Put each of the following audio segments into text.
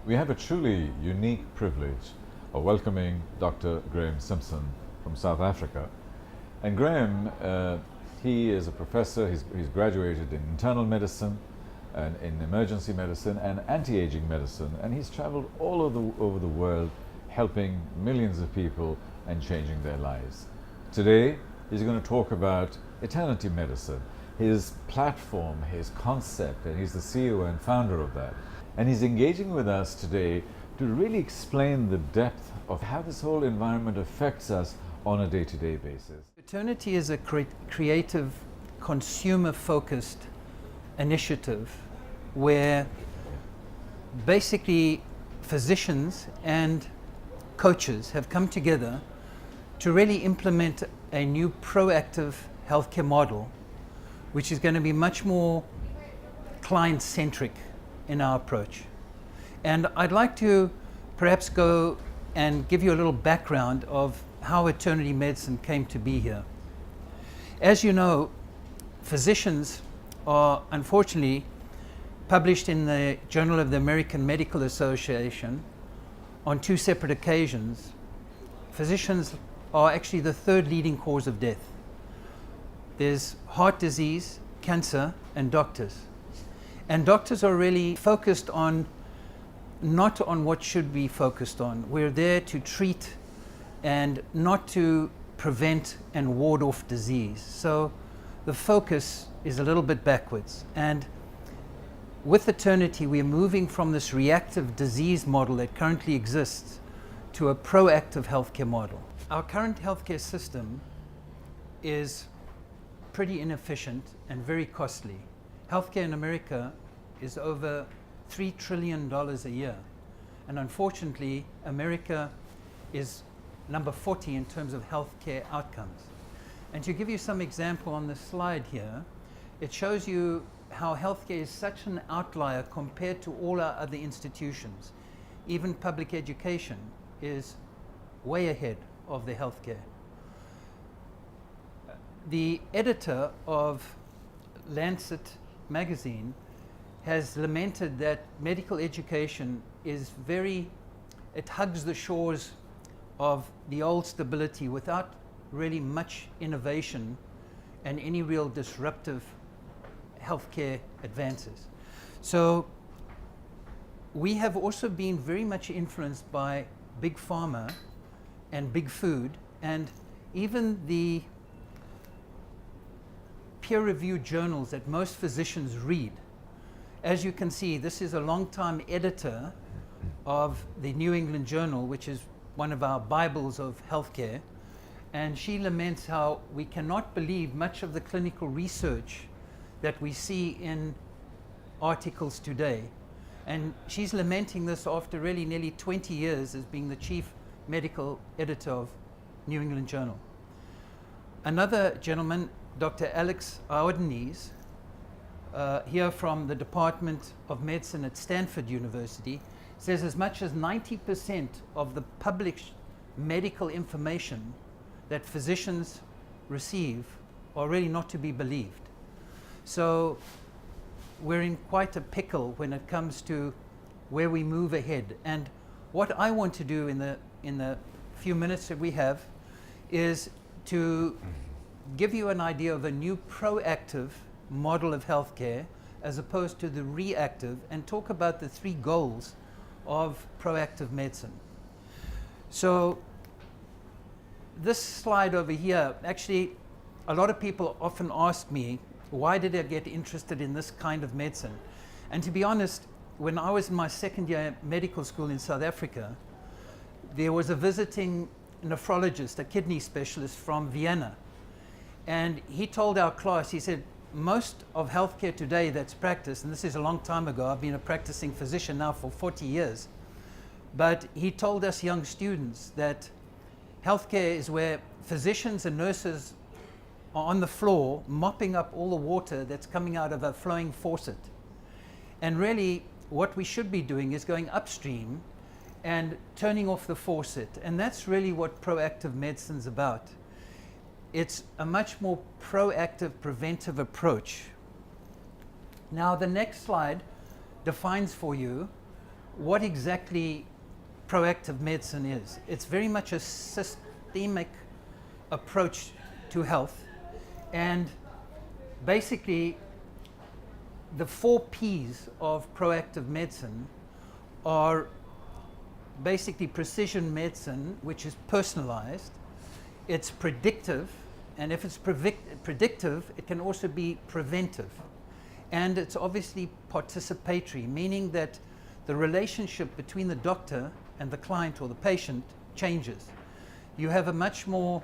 We have a truly unique privilege of welcoming Dr. Graham Simpson from South Africa. And Graham, he is a professor, he's graduated in internal medicine and in emergency medicine and anti-aging medicine, and he's traveled all over the world helping millions of people and changing their lives. Today, he's going to talk about eternity medicine, his platform, his concept, and he's the CEO and founder of that. And he's engaging with us today to really explain the depth of how this whole environment affects us on a day-to-day basis. Eternity is a creative, consumer-focused initiative where basically physicians and coaches have come together to really implement a new proactive healthcare model, which is going to be much more client-centric in our approach. And I'd like to perhaps go and give you a little background of how Eternity Medicine came to be here. As you know, physicians are unfortunately published in the Journal of the American Medical Association on two separate occasions. Physicians are actually the third leading cause of death. There's heart disease, cancer, and doctors. And doctors are really focused on not on what should be focused on. We're there to treat and not to prevent and ward off disease. So the focus is a little bit backwards. And with Eternity, we're moving from this reactive disease model that currently exists to a proactive healthcare model. Our current healthcare system is pretty inefficient and very costly. Healthcare in America is over $3 trillion a year. And unfortunately, America is number 40 in terms of healthcare outcomes. And to give you some example on this slide here, it shows you how healthcare is such an outlier compared to all our other institutions. Even public education is way ahead of the healthcare. The editor of Lancet magazine has lamented that medical education is it hugs the shores of the old stability without really much innovation and any real disruptive healthcare advances. So we have also been very much influenced by big pharma and big food, and even the peer-reviewed journals that most physicians read. As you can see, this is a long-time editor of the New England Journal, which is one of our Bibles of healthcare, and she laments how we cannot believe much of the clinical research that we see in articles today. And she's lamenting this after really nearly 20 years as being the chief medical editor of New England Journal. Another gentleman, Dr. Alex Aodenese, here from the Department of Medicine at Stanford University, says as much as 90% of the published medical information that physicians receive are really not to be believed. So we're in quite a pickle when it comes to where we move ahead. And what I want to do in the few minutes that we have is to give you an idea of a new proactive model of healthcare as opposed to the reactive, and talk about the three goals of proactive medicine. So this slide over here, actually a lot of people often ask me, why did I get interested in this kind of medicine? And to be honest, when I was in my second year medical school in South Africa, there was a visiting nephrologist, a kidney specialist from Vienna. And he told our class, he said, most of healthcare today that's practiced, and this is a long time ago, I've been a practicing physician now for 40 years, but he told us young students that healthcare is where physicians and nurses are on the floor mopping up all the water that's coming out of a flowing faucet. And really what we should be doing is going upstream and turning off the faucet. And that's really what proactive medicine's about. It's a much more proactive, preventive approach. Now the next slide defines for you what exactly proactive medicine is. It's very much a systemic approach to health, and basically the 4 P's of proactive medicine are basically precision medicine, which is personalized, it's predictive, and if it's predictive, it can also be preventive. And it's obviously participatory, meaning that the relationship between the doctor and the client or the patient changes. You have a much more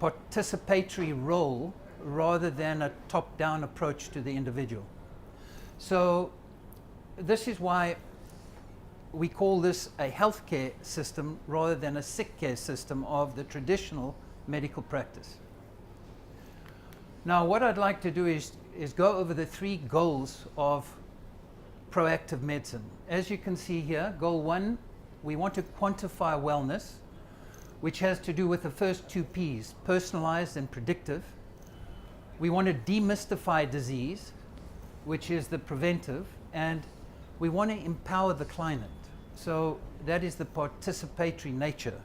participatory role rather than a top-down approach to the individual. So this is why we call this a healthcare system rather than a sick care system of the traditional medical practice. Now, what I'd like to do is go over the 3 goals of proactive medicine. As you can see here, goal 1, we want to quantify wellness, which has to do with the first 2 P's, personalized and predictive. We want to demystify disease, which is the preventive, and we want to empower the client. So that is the participatory nature.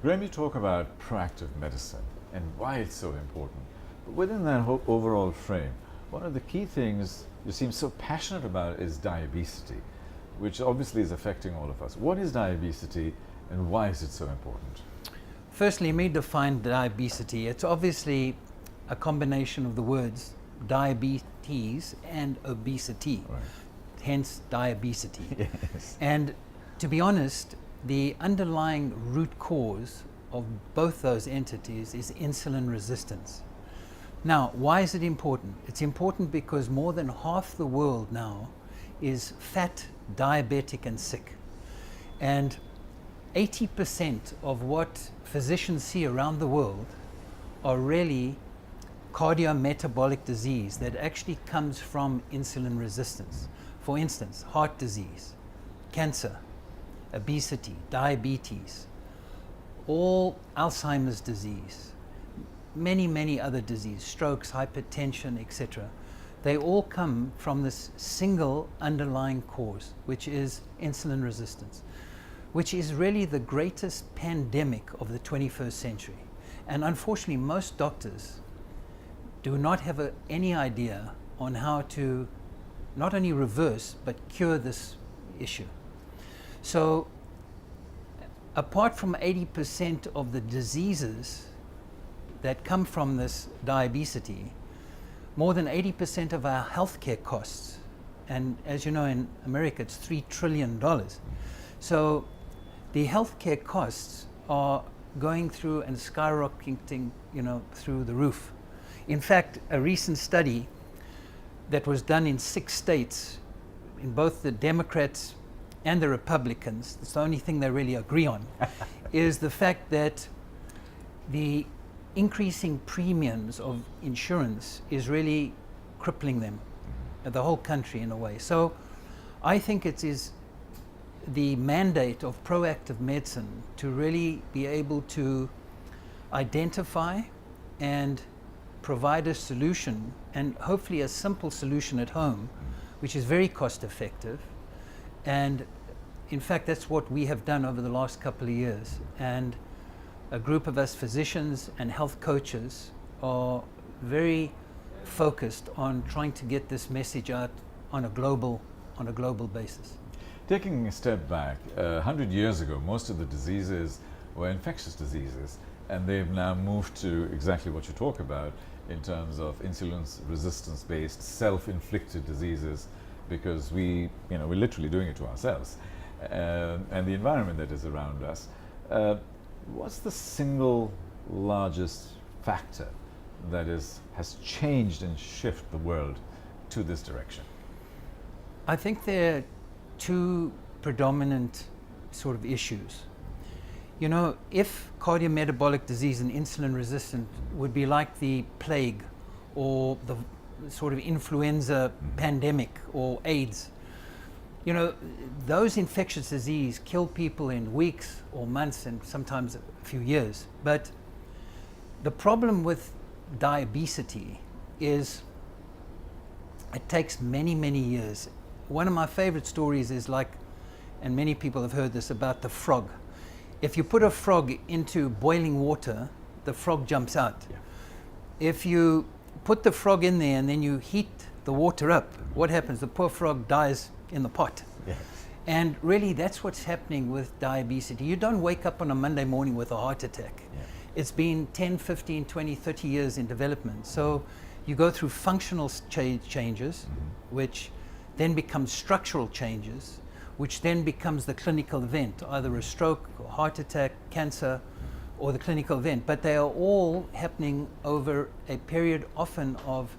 Graham, you talk about proactive medicine and why it's so important. But within that whole overall frame, one of the key things you seem so passionate about is diabetes, which obviously is affecting all of us. What is diabetes and why is it so important? Firstly, let me define diabetes. It's obviously a combination of the words diabetes and obesity, Right. hence diabetes. Yes. And to be honest, the underlying root cause of both those entities is insulin resistance. Now, why is it important? It's important because more than half the world now is fat, diabetic, and sick. And 80% of what physicians see around the world are really cardiometabolic disease that actually comes from insulin resistance. For instance, heart disease, cancer, obesity, diabetes, all Alzheimer's disease, many other diseases, strokes, hypertension, etc. They all come from this single underlying cause, which is insulin resistance, which is really the greatest pandemic of the 21st century. And unfortunately, most doctors do not have any idea on how to not only reverse, but cure this issue. So apart from 80% of the diseases that come from this diabetes, more than 80% of our healthcare costs, and as you know, in America, it's $3 trillion. So the healthcare costs are going through and skyrocketing, through the roof. In fact, a recent study that was done in 6 states, in both the Democrats and the Republicans, it's the only thing they really agree on, is the fact that the increasing premiums of insurance is really crippling them, the whole country in a way. So I think it is the mandate of proactive medicine to really be able to identify and provide a solution, and hopefully a simple solution at home, which is very cost effective. And in fact, that's what we have done over the last couple of years. And a group of us physicians and health coaches are very focused on trying to get this message out on a global basis. Taking a step back, 100 years ago, most of the diseases were infectious diseases, and they've now moved to exactly what you talk about in terms of insulin resistance-based, self-inflicted diseases, because we're literally doing it to ourselves, and the environment that is around us. What's the single largest factor that has changed and shifted the world to this direction? I think there are 2 predominant sort of issues. If cardiometabolic disease and insulin resistant would be like the plague or the sort of influenza pandemic or AIDS, those infectious diseases kill people in weeks or months and sometimes a few years. But the problem with diabetes is It takes many, many years. One of my favorite stories is like, and many people have heard this, about the frog. If you put a frog into boiling water, the frog jumps out. Yeah. If you put the frog in there and then you heat the water up, what happens? The poor frog dies in the pot. Yes. And really, that's what's happening with diabetes. You don't wake up on a Monday morning with a heart attack. Yeah. It's been 10, 15, 20, 30 years in development. So you go through functional changes, which then become structural changes, which then becomes the clinical event, either a stroke or heart attack, cancer, or the clinical event. But they are all happening over a period often of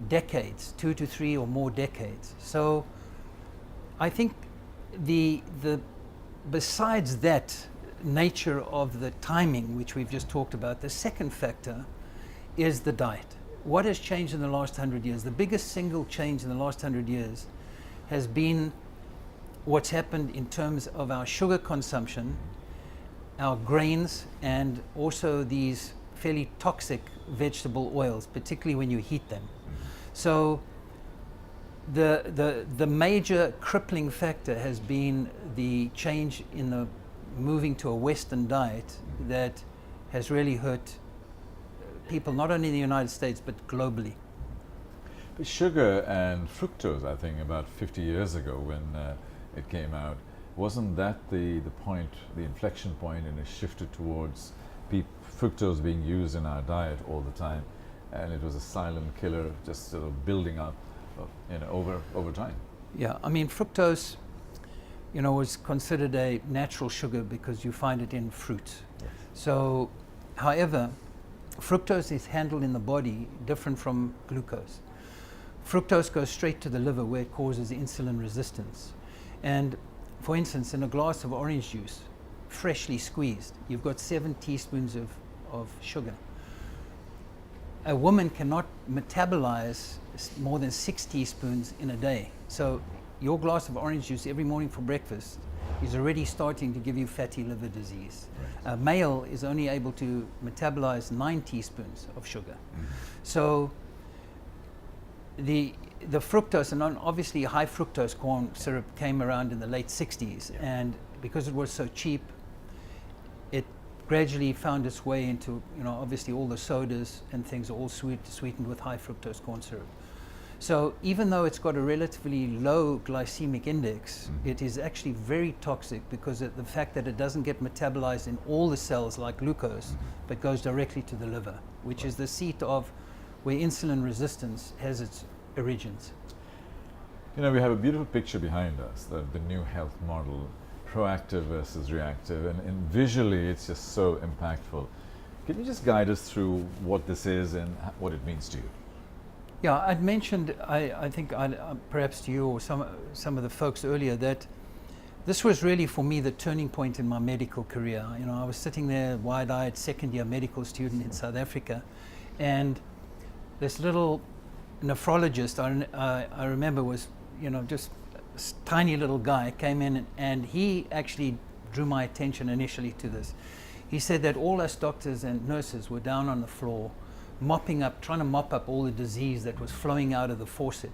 decades, 2 to 3 or more decades. So I think the besides that nature of the timing, which we've just talked about, the second factor is the diet. What has changed in the last 100 years? The biggest single change in the last 100 years has been what's happened in terms of our sugar consumption, our grains, and also these fairly toxic vegetable oils, particularly when you heat them. So the major crippling factor has been the change in the moving to a Western diet that has really hurt people, not only in the United States, but globally. But sugar and fructose, I think about 50 years ago when it came out, wasn't that the point, the inflection point, and it shifted towards fructose being used in our diet all the time, and it was a silent killer, just sort of building up, over time. Yeah, I mean, fructose, was considered a natural sugar because you find it in fruit. Yes. So, however, fructose is handled in the body different from glucose. Fructose goes straight to the liver where it causes insulin resistance. And for instance, in a glass of orange juice, freshly squeezed, you've got 7 teaspoons of sugar. A woman cannot metabolize more than 6 teaspoons in a day. So your glass of orange juice every morning for breakfast is already starting to give you fatty liver disease. Right. A male is only able to metabolize 9 teaspoons of sugar. So the fructose, and obviously high fructose corn syrup came around in the late 60s, Yeah. and because it was so cheap, it gradually found its way into, obviously all the sodas and things are all sweetened with high fructose corn syrup. So even though it's got a relatively low glycemic index, it is actually very toxic because of the fact that it doesn't get metabolized in all the cells like glucose, but goes directly to the liver, which is the seat of where insulin resistance has its origins. We have a beautiful picture behind us, the new health model, proactive versus reactive, and visually it's just so impactful. Can you just guide us through what this is and what it means to you? Yeah, I'd mentioned, I think perhaps to you or some of the folks earlier, that this was really for me the turning point in my medical career. I was sitting there, wide-eyed, second-year medical student in South Africa, and this little nephrologist I remember was, just a tiny little guy, came in and he actually drew my attention initially to this. He said that all us doctors and nurses were down on the floor trying to mop up all the disease that was flowing out of the faucet,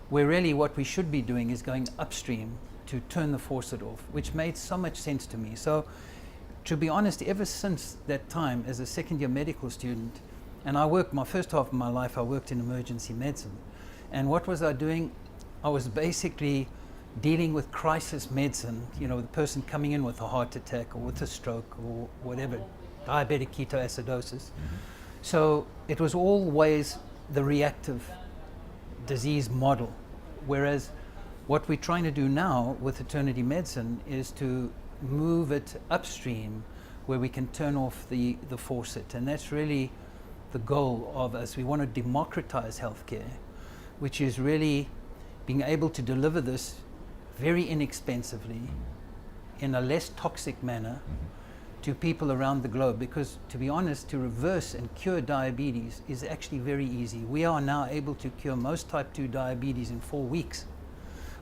where really what we should be doing is going upstream to turn the faucet off, which made so much sense to me. So to be honest, ever since that time as a second-year medical student, and my first half of my life I worked in emergency medicine, and what was I doing? I was basically dealing with crisis medicine, the person coming in with a heart attack or with a stroke or whatever, diabetic ketoacidosis. So it was always the reactive disease model, whereas what we're trying to do now with eternity medicine is to move it upstream where we can turn off the faucet, and that's really the goal of us. We want to democratize healthcare, which is really being able to deliver this very inexpensively in a less toxic manner to people around the globe, because to be honest, to reverse and cure diabetes is actually very easy. We are now able to cure most type 2 diabetes in 4 weeks,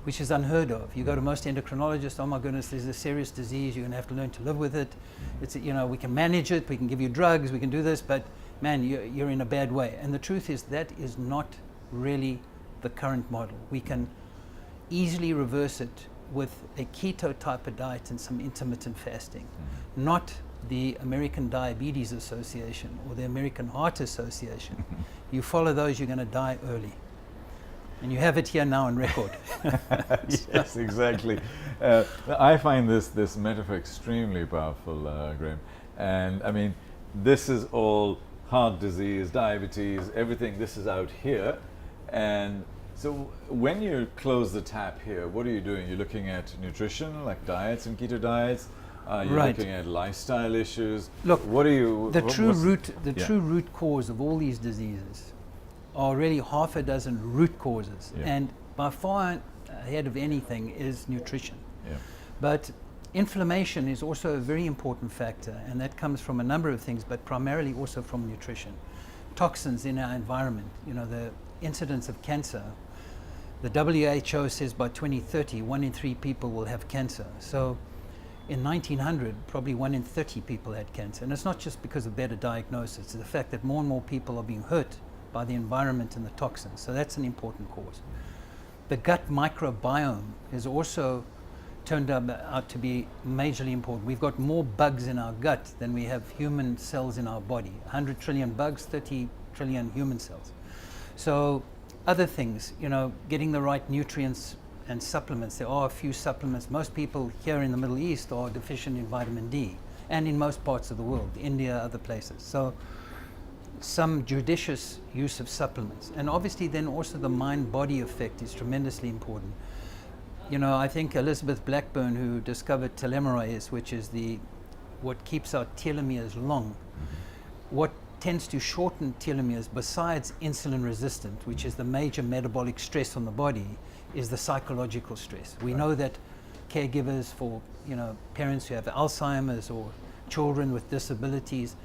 which is unheard of. You go to most endocrinologists, oh my goodness, there's a serious disease, you're going to have to learn to live with it. It's, we can manage it, we can give you drugs, we can do this, but man, you're in a bad way. And the truth is that is not really the current model. We can easily reverse it with a keto type of diet and some intermittent fasting, not the American Diabetes Association or the American Heart Association. You follow those, you're going to die early. And you have it here now on record. Yes, exactly. I find this metaphor extremely powerful, Graham. And I mean, this is all heart disease, diabetes, everything. This is out here. And so when you close the tap here, what are you doing? You're looking at nutrition, like diets and keto diets? You're looking at lifestyle issues. Look, what are you? The true root cause of all these diseases are really half a dozen root causes, and by far ahead of anything is nutrition. But inflammation is also a very important factor, and that comes from a number of things, but primarily also from nutrition. Toxins in our environment, the incidence of cancer. The WHO says by 2030, 1 in 3 people will have cancer. So in 1900, probably 1 in 30 people had cancer. And it's not just because of better diagnosis, it's the fact that more and more people are being hurt by the environment and the toxins. So that's an important cause. The gut microbiome has also turned out to be majorly important. We've got more bugs in our gut than we have human cells in our body. 100 trillion bugs, 30 trillion human cells. So other things, getting the right nutrients and supplements. There are a few supplements. Most people here in the Middle East are deficient in vitamin D, and in most parts of the world, India, other places. So some judicious use of supplements. And obviously then also the mind-body effect is tremendously important. I think Elizabeth Blackburn, who discovered telomerase, which is what keeps our telomeres long, what tends to shorten telomeres besides insulin resistant, which is the major metabolic stress on the body, is the psychological stress. We know that caregivers for parents who have Alzheimer's or children with disabilities,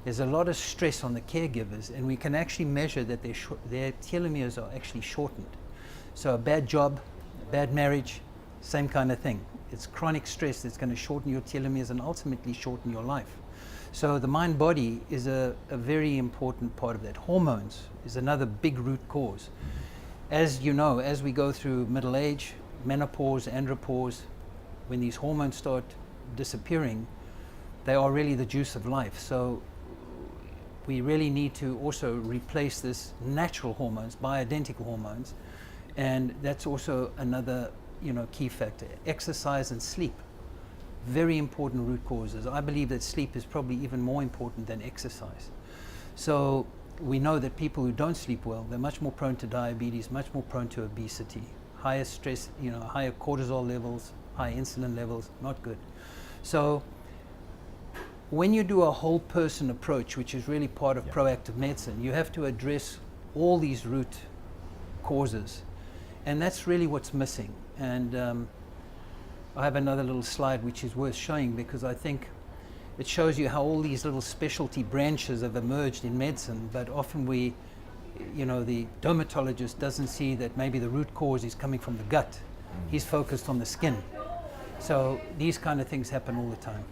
there's a lot of stress on the caregivers, and we can actually measure that their telomeres are actually shortened. So a bad job, a bad marriage, same kind of thing. It's chronic stress that's going to shorten your telomeres and ultimately shorten your life. So the mind-body is a very important part of that. Hormones is another big root cause. As you know, as we go through middle age, menopause, andropause, when these hormones start disappearing, they are really the juice of life. So we really need to also replace this natural hormones, bioidentical hormones, and that's also another key factor. Exercise and sleep, very important root causes. I believe that sleep is probably even more important than exercise. So we know that people who don't sleep well, they're much more prone to diabetes, much more prone to obesity, higher stress, higher cortisol levels, high insulin levels, not good. So when you do a whole person approach, which is really part of proactive medicine, you have to address all these root causes. And that's really what's missing. And I have another little slide which is worth showing, because I think it shows you how all these little specialty branches have emerged in medicine, but often the dermatologist doesn't see that maybe the root cause is coming from the gut. He's focused on the skin. So these kind of things happen all the time.